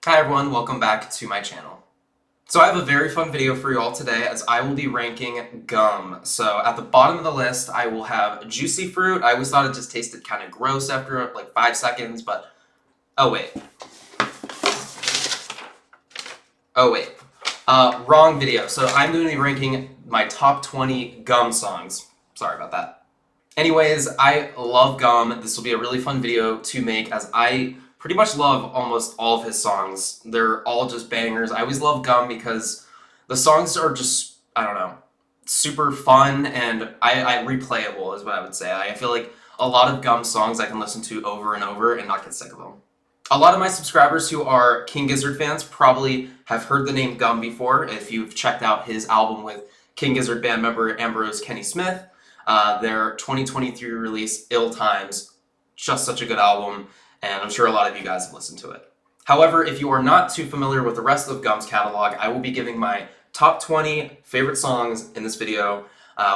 Hi everyone, welcome back to my channel. So I have a very fun video for you all today as I will be ranking gum. So at the bottom of the list I will have Juicyfruit. I always thought it just tasted kind of gross after like 5 seconds, but oh wait. Wrong video. So I'm going to be ranking my top 20 gum songs. Sorry about that. Anyways, I love Gum. This will be a really fun video to make as I pretty much love almost all of his songs. They're all just bangers. I always love Gum because the songs are just, I don't know, super fun and I replayable is what I would say. I feel like a lot of Gum songs I can listen to over and over and not get sick of them. A lot of my subscribers who are King Gizzard fans probably have heard the name Gum before if you've checked out his album with King Gizzard band member Ambrose Kenny Smith. Their 2023 release, Ill Times, just such a good album, and I'm sure a lot of you guys have listened to it. However, if you are not too familiar with the rest of Gum's catalog, I will be giving my top 20 favorite songs in this video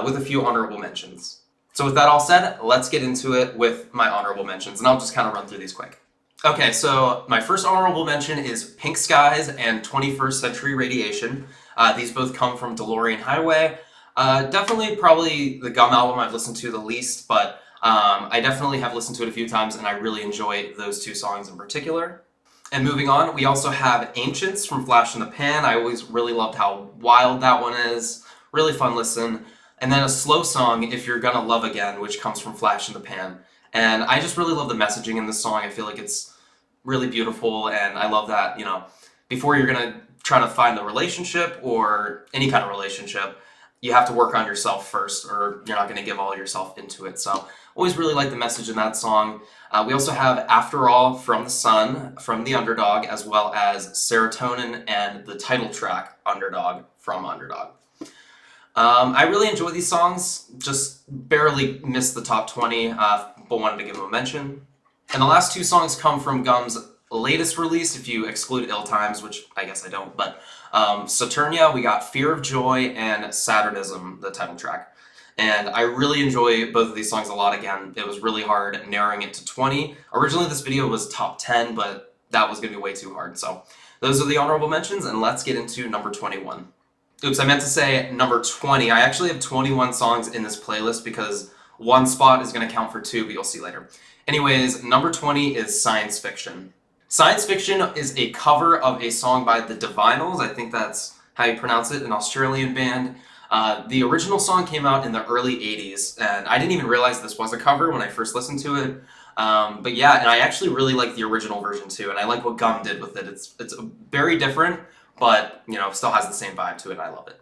with a few honorable mentions. So with that all said, let's get into it with my honorable mentions, and I'll just kind of run through these quick. Okay, so my first honorable mention is Pink Skies and 21st Century Radiation. These both come from DeLorean Highway. Definitely probably the Gum album I've listened to the least, but I definitely have listened to it a few times and I really enjoy those two songs in particular. And moving on, we also have Ancients from Flash in the Pan. I always really loved how wild that one is. Really fun listen. And then a slow song, If You're Gonna Love Again, which comes from Flash in the Pan. And I just really love the messaging in this song. I feel like it's really beautiful and I love that, before you're gonna try to find the relationship or any kind of relationship, you have to work on yourself first or you're not going to give all yourself into it. So always really like the message in that song. We also have After All from The Sun from The Underdog, as well as Serotonin and the title track Underdog from Underdog. I really enjoy these songs, just barely missed the top 20, but wanted to give them a mention. And the last two songs come from Gum's latest release, if you exclude Ill Times, which I guess I don't, but Saturnia, we got Fear of Joy and Saturnism, the title track. And I really enjoy both of these songs a lot. Again, it was really hard narrowing it to 20. Originally this video was top 10, but that was going to be way too hard. So those are the honorable mentions, and let's get into number 21. Oops, I meant to say number 20. I actually have 21 songs in this playlist because one spot is going to count for two, but you'll see later. Anyways, number 20 is Science Fiction. Science Fiction is a cover of a song by the Divinals. I think that's how you pronounce it, an Australian band. The original song came out in the early 80s, and I didn't even realize this was a cover when I first listened to it. But yeah, and I actually really like the original version too, and I like what Gum did with it. It's very different, but still has the same vibe to it, and I love it.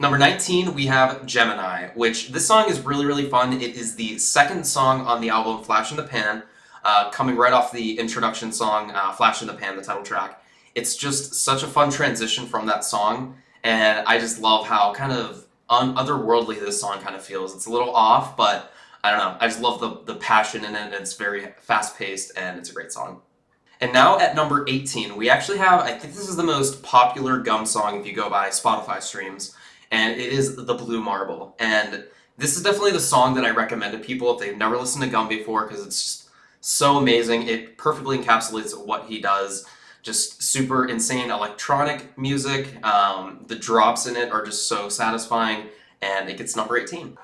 Number 19, we have Gemini, which this song is really, really fun. It is the second song on the album Flash in the Pan. Coming right off the introduction song, Flash in the Pan, the title track. It's just such a fun transition from that song, and I just love how kind of otherworldly this song kind of feels. It's a little off, but I don't know. I just love the passion in it, and it's very fast-paced, and it's a great song. And now at number 18, we actually have, I think this is the most popular Gum song if you go by Spotify streams, and it is The Blue Marble. And this is definitely the song that I recommend to people if they've never listened to Gum before, because it's just so amazing. It perfectly encapsulates what he does. Just super insane electronic music. The drops in it are just so satisfying, and it gets number 18.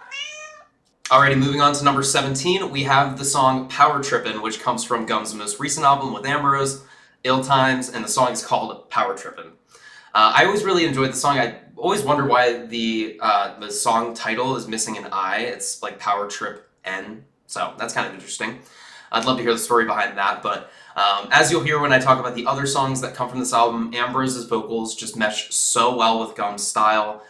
Alrighty, moving on to number 17, we have the song Power Trippin', which comes from Gum's most recent album with Ambrose, Ill Times, and the song is called Power Trippin'. I always really enjoyed the song. I always wonder why the song title is missing an I. It's like Power Trip N, so that's kind of interesting. I'd love to hear the story behind that, but as you'll hear when I talk about the other songs that come from this album, Ambrose's vocals just mesh so well with Gum's style.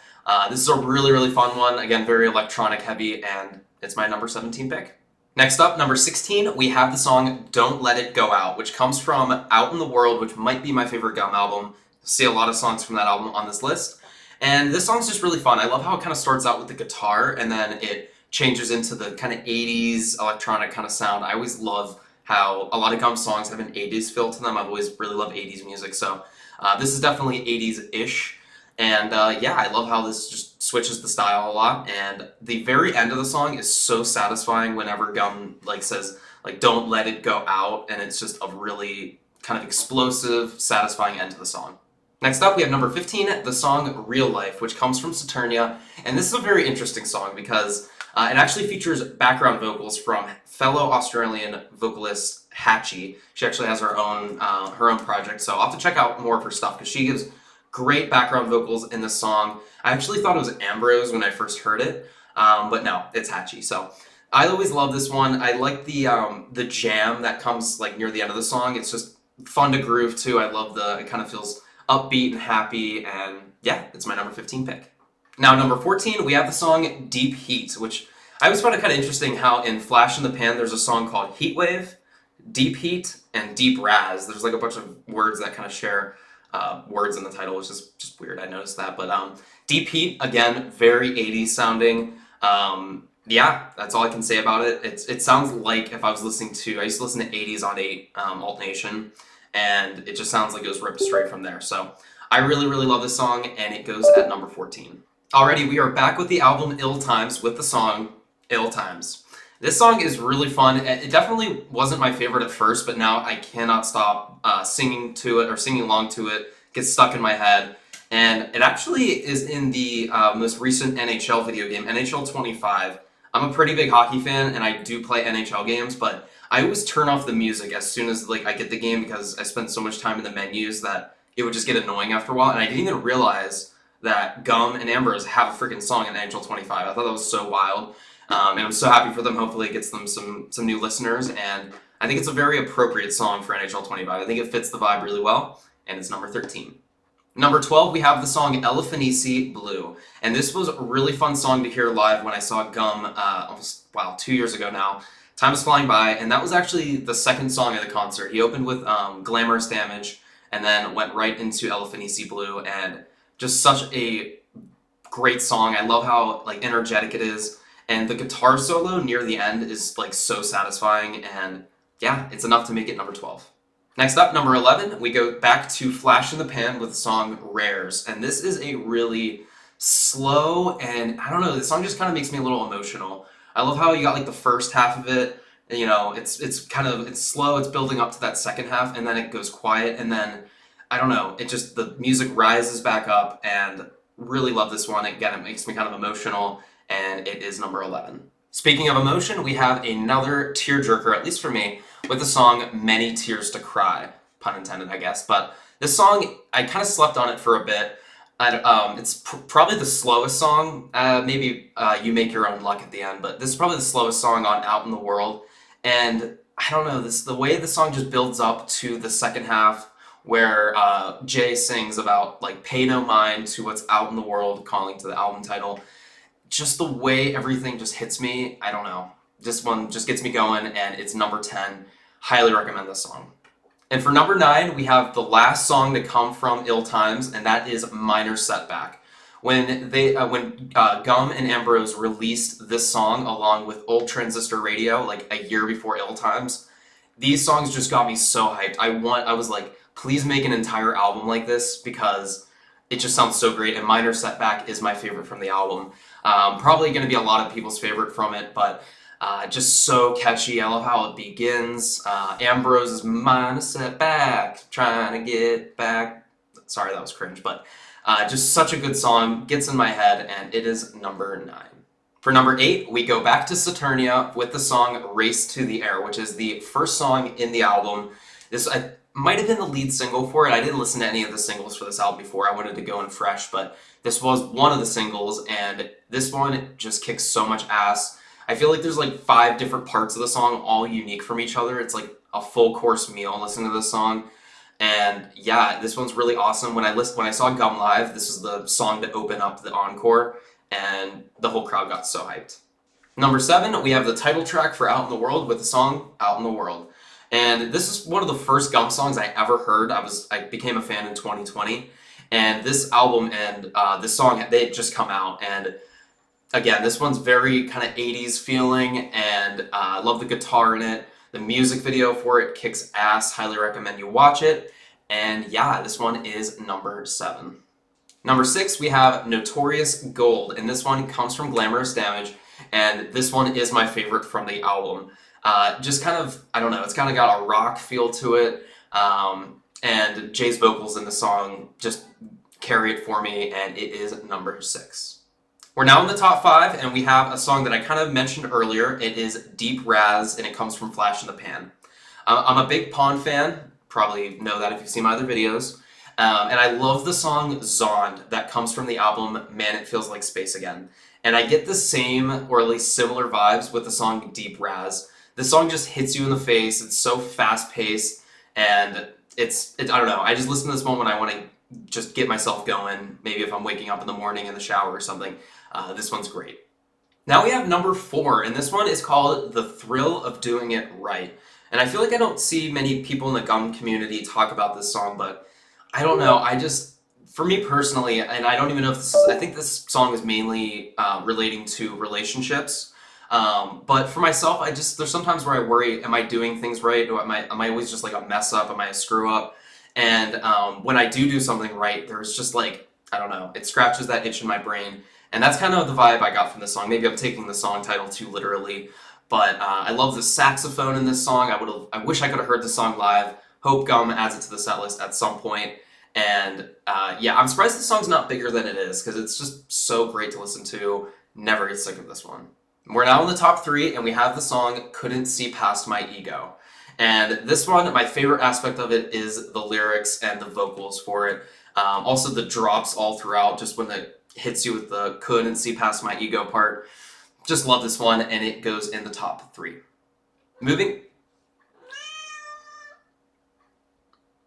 This is a really, really fun one. Again, very electronic heavy, and it's my number 17 pick. Next up, number 16, we have the song Don't Let It Go Out, which comes from Out in the World, which might be my favorite Gum album. You'll see a lot of songs from that album on this list. And this song's just really fun. I love how it kind of starts out with the guitar, and then it changes into the kind of 80s electronic kind of sound. I always love how a lot of Gum songs have an 80s feel to them. I've always really loved 80s music, so this is definitely 80s-ish. And yeah, I love how this just switches the style a lot, and the very end of the song is so satisfying whenever Gum says, don't let it go out, and it's just a really kind of explosive, satisfying end to the song. Next up, we have number 15, the song Real Life, which comes from Saturnia. And this is a very interesting song because it actually features background vocals from fellow Australian vocalist Hatchie. She actually has her own project, so I'll have to check out more of her stuff because she gives great background vocals in this song. I actually thought it was Ambrose when I first heard it, but no, it's Hatchie. So I always love this one. I like the jam that comes like near the end of the song. It's just fun to groove to. I love it kind of feels upbeat and happy, and yeah, it's my number 15 pick. Now, number 14, we have the song Deep Heat, which I always find it kind of interesting how in Flash in the Pan, there's a song called Heat Wave, Deep Heat, and Deep Raz. There's like a bunch of words that kind of share words in the title, which is just weird. I noticed that. But Deep Heat, again, very 80s sounding. Yeah, that's all I can say about it. It sounds like if I was listening to, I used to listen to 80s on 8 Alt Nation, and it just sounds like it was ripped straight from there. So I really, really love this song, and it goes at number 14. Alrighty, we are back with the album Ill Times with the song Ill Times. This song is really fun. It definitely wasn't my favorite at first, but now I cannot stop singing to it or singing along to it. It gets stuck in my head. And it actually is in the most recent NHL video game, NHL 25. I'm a pretty big hockey fan, and I do play NHL games, but I always turn off the music as soon as like I get the game because I spend so much time in the menus that it would just get annoying after a while. And I didn't even realize that Gum and Ambrose have a freaking song in NHL 25. I thought that was so wild. And I'm so happy for them. Hopefully it gets them some new listeners. And I think it's a very appropriate song for NHL 25. I think it fits the vibe really well. And it's number 13. Number 12, we have the song Elefanisi Blue. And this was a really fun song to hear live when I saw Gum almost, 2 years ago now. Time is flying by. And that was actually the second song of the concert. He opened with Glamorous Damage and then went right into Elefanisi Blue. And just such a great song. I love how like energetic it is. And the guitar solo near the end is like so satisfying. And yeah, it's enough to make it number 12. Next up, number 11, we go back to Flash in the Pan with the song Rares. And this is a really slow and, I don't know, the song just kind of makes me a little emotional. I love how you got like the first half of it, you know, it's slow, it's building up to that second half, and then it goes quiet, and then, I don't know, the music rises back up, and really love this one. Again, it makes me kind of emotional, and it is number 11. Speaking of emotion, we have another tearjerker, at least for me, with the song Many Tears to Cry, pun intended, I guess. But this song, I kind of slept on it for a bit. It's probably the slowest song. Maybe You Make Your Own Luck at the end, but this is probably the slowest song on Out in the World. And I don't know, the way the song just builds up to the second half, where Jay sings about like pay no mind to what's out in the world, calling to the album title. Just the way everything just hits me, I don't know. This one just gets me going, and it's number 10. Highly recommend this song. And for number 9, we have the last song to come from Ill Times, and that is Minor Setback. When Gum and Ambrose released this song along with Old Transistor Radio, like a year before Ill Times, these songs just got me so hyped. I was like, please make an entire album like this because it just sounds so great, and Minor Setback is my favorite from the album. Probably going to be a lot of people's favorite from it, but just so catchy. I love how it begins. Ambrose's minor setback, trying to get back. Sorry, that was cringe, but just such a good song. Gets in my head, and it is number 9. For number 8, we go back to Saturnia with the song Race to the Air, which is the first song in the album. This might have been the lead single for it. I didn't listen to any of the singles for this album before. I wanted to go in fresh, but this was one of the singles, and this one just kicks so much ass. I feel like there's like 5 different parts of the song, all unique from each other. It's like a full course meal listening to this song. And yeah, this one's really awesome. When I saw Gum live, this was the song to open up the encore, and the whole crowd got so hyped. Number 7, we have the title track for Out in the World with the song Out in the World. And this is one of the first Gum songs I ever heard. I became a fan in 2020. And this album and this song, they had just come out. And again, this one's very kind of 80s feeling, and I love the guitar in it. The music video for it kicks ass. Highly recommend you watch it. And yeah, this one is number 7. Number 6, we have Notorious Gold, and this one comes from Glamorous Damage, and this one is my favorite from the album. Just kind of, I don't know, it's kind of got a rock feel to it. And Jay's vocals in the song just carry it for me, and it is number 6. We're now in the top 5, and we have a song that I kind of mentioned earlier. It is Deep Raz, and it comes from Flash in the Pan. I'm a big Pond fan, probably know that if you've seen my other videos, and I love the song Zond that comes from the album Man It Feels Like Space Again. And I get the same, or at least similar vibes with the song Deep Raz. The song just hits you in the face, it's so fast-paced, and I don't know, I just listen to this one when I want to just get myself going, maybe if I'm waking up in the morning in the shower or something. This one's great. Now we have number 4, and this one is called The Thrill of Doing It Right. And I feel like I don't see many people in the gum community talk about this song, but I don't know, for me personally, and I don't even know if I think this song is mainly relating to relationships. But for myself, there's sometimes where I worry, am I doing things right? Or am I always just like a mess up? Am I a screw up? And when I do something right, there's just like, I don't know, it scratches that itch in my brain. And that's kind of the vibe I got from this song. Maybe I'm taking the song title too literally, but I love the saxophone in this song. I wish I could have heard the song live. Hope Gum adds it to the set list at some point. And yeah, I'm surprised the song's not bigger than it is, because it's just so great to listen to. Never get sick of this one. We're now in the top 3, and we have the song Couldn't See Past My Ego. And this one, my favorite aspect of it is the lyrics and the vocals for it. Also the drops all throughout, just when it hits you with the couldn't see past my ego part. Just love this one, and it goes in the top 3. Moving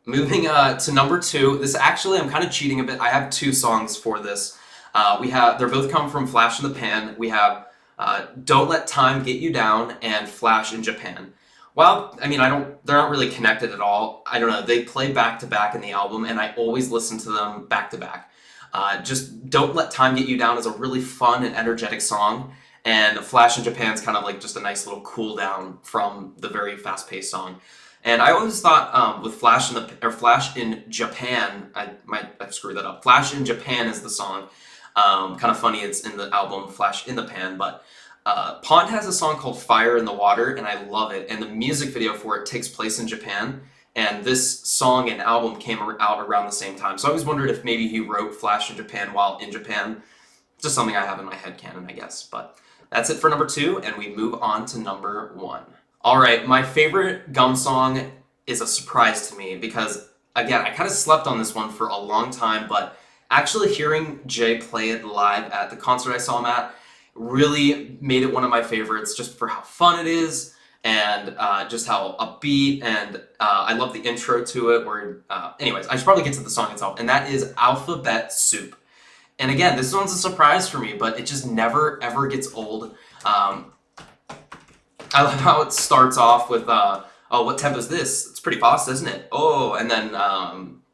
to number 2. This actually, I'm kind of cheating a bit. I have 2 songs for this. They're both come from Flash in the Pan. We have Don't Let Time Get You Down and Flash in Japan. Well, I mean, they're not really connected at all. I don't know, they play back to back in the album, and I always listen to them back to back. Just Don't Let Time Get You Down is a really fun and energetic song, and Flash in Japan is kind of like just a nice little cool down from the very fast-paced song. And I always thought with Flash in Japan, I screwed that up. Flash in Japan is the song. Kind of funny, it's in the album Flash in the Pan, but Pond has a song called Fire in the Water, and I love it. And the music video for it takes place in Japan, and this song and album came out around the same time. So I always wondered if maybe he wrote Flash in Japan while in Japan. Just something I have in my head canon, I guess. But that's it for number 2, and we move on to number 1. All right, my favorite Gum song is a surprise to me because, again, I kind of slept on this one for a long time, but actually hearing Jay play it live at the concert I saw him at really made it one of my favorites, just for how fun it is and just how upbeat, and I love the intro to it where, anyways, I should probably get to the song itself, and that is Alphabet Soup. And again, this one's a surprise for me, but it just never ever gets old. I love how it starts off with, oh, what tempo is this? It's pretty fast, isn't it? Oh, and then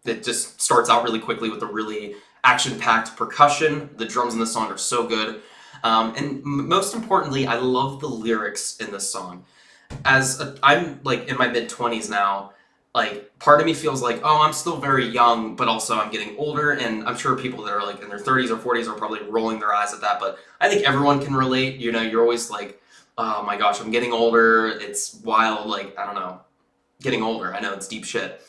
it just starts out really quickly with a really action-packed percussion. The drums in the song are so good. And most importantly, I love the lyrics in this song. I'm like in my mid-20s now, like part of me feels like, oh, I'm still very young, but also I'm getting older, and I'm sure people that are like in their 30s or 40s are probably rolling their eyes at that, but I think everyone can relate. You know, you're always like, oh my gosh, I'm getting older, it's wild, like, I don't know, getting older, I know it's deep shit.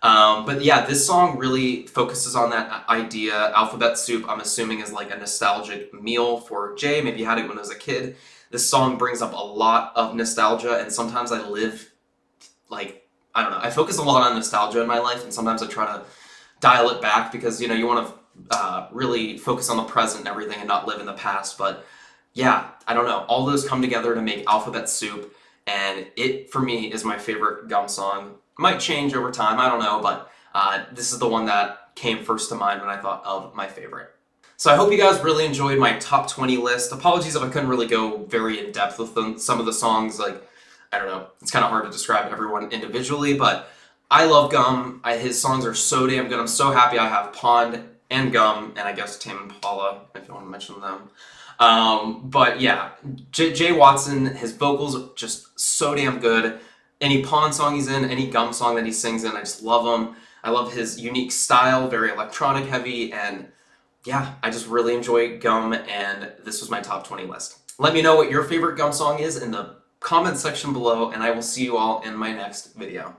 But yeah, this song really focuses on that idea. Alphabet Soup, I'm assuming, is like a nostalgic meal for Jay. Maybe you had it when I was a kid. This song brings up a lot of nostalgia, and sometimes I live, like, I don't know, I focus a lot on nostalgia in my life, and sometimes I try to dial it back because, you know, you want to really focus on the present and everything and not live in the past. But yeah, I don't know, all those come together to make Alphabet Soup, and it, for me, is my favorite Gum song. Might change over time, I don't know, but this is the one that came first to mind when I thought of my favorite. So I hope you guys really enjoyed my top 20 list. Apologies if I couldn't really go very in depth with them. Some of the songs, like, I don't know, it's kind of hard to describe everyone individually, but I love Gum. His songs are so damn good. I'm so happy I have Pond and Gum, and I guess Tame Impala, if you want to mention them. But yeah, Jay Watson, his vocals are just so damn good. Any Pond song he's in, any Gum song that he sings in, I just love him. I love his unique style, very electronic heavy, and yeah, I just really enjoy Gum, and this was my top 20 list. Let me know what your favorite Gum song is in the comment section below, and I will see you all in my next video.